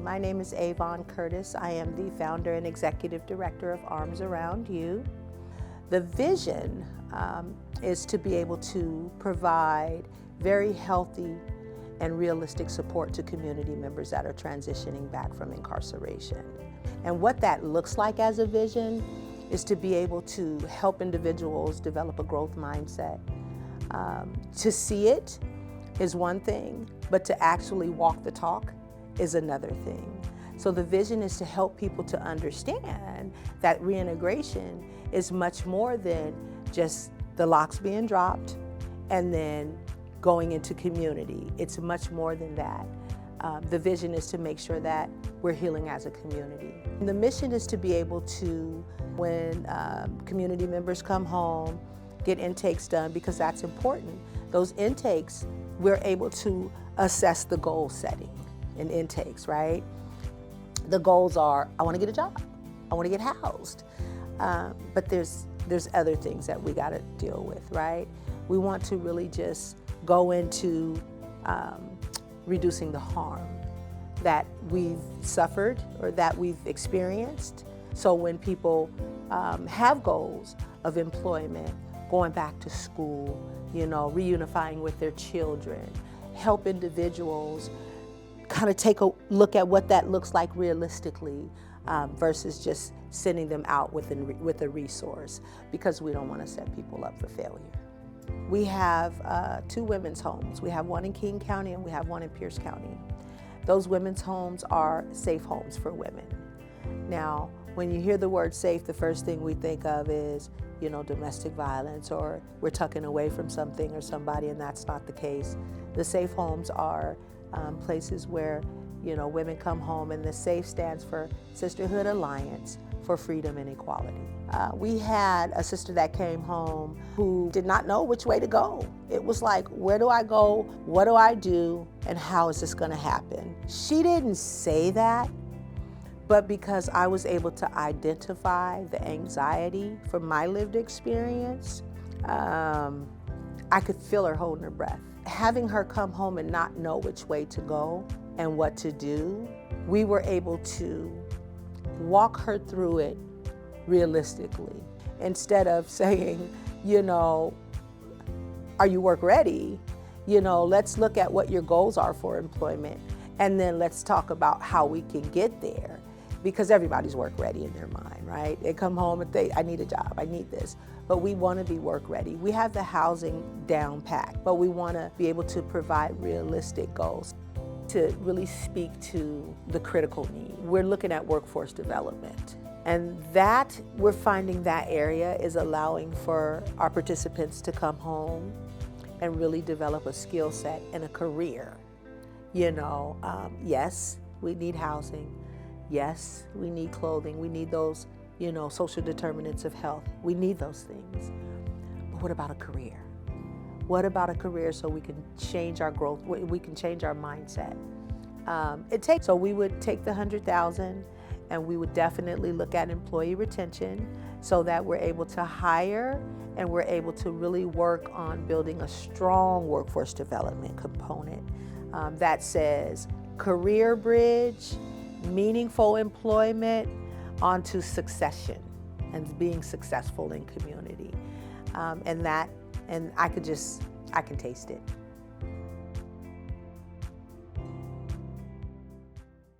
My name is Avon Curtis. I am the founder and executive director of Arms Around You. The vision is to be able to provide very healthy and realistic support to community members that are transitioning back from incarceration. And what that looks like as a vision is to be able to help individuals develop a growth mindset. To see it is one thing, but to actually walk the talk is another thing. So the vision is to help people to understand that reintegration is much more than just the locks being dropped and then going into community. It's much more than that. The vision is to make sure that we're healing as a community. And the mission is to be able to, when community members come home, get intakes done, because that's important. Those intakes, we're able to assess the goal setting in intakes, right? The goals are, I want to get a job, I want to get housed, but there's other things that we got to deal with, right? We want to really just go into reducing the harm that we've suffered or that we've experienced. So when people have goals of employment, going back to school, reunifying with their children, help individuals kind of take a look at what that looks like realistically versus just sending them out with a resource, because we don't want to set people up for failure. We have 2 women's homes. We have one in King County and we have one in Pierce County. Those women's homes are safe homes for women. Now, when you hear the word safe, the first thing we think of is, domestic violence, or we're tucking away from something or somebody, and that's not the case. The safe homes are places where, women come home, and the SAFE stands for Sisterhood Alliance for Freedom and Equality. We had a sister that came home who did not know which way to go. It was like, where do I go? What do I do? And how is this gonna happen? She didn't say that, but because I was able to identify the anxiety from my lived experience, I could feel her holding her breath. Having her come home and not know which way to go and what to do, we were able to walk her through it realistically. Instead of saying, are you work ready? Let's look at what your goals are for employment, and then let's talk about how we can get there. Because everybody's work ready in their mind, right? They come home and I need a job, I need this. But we want to be work ready. We have the housing down packed, but we want to be able to provide realistic goals to really speak to the critical need. We're looking at workforce development. And that, we're finding that area is allowing for our participants to come home and really develop a skill set and a career. Yes, we need housing. Yes, we need clothing. We need those, social determinants of health. We need those things. But what about a career? What about a career so we can change our growth, we can change our mindset? So we would take the 100,000 and we would definitely look at employee retention so that we're able to hire and we're able to really work on building a strong workforce development component that says career bridge, meaningful employment onto succession and being successful in community. And I can taste it.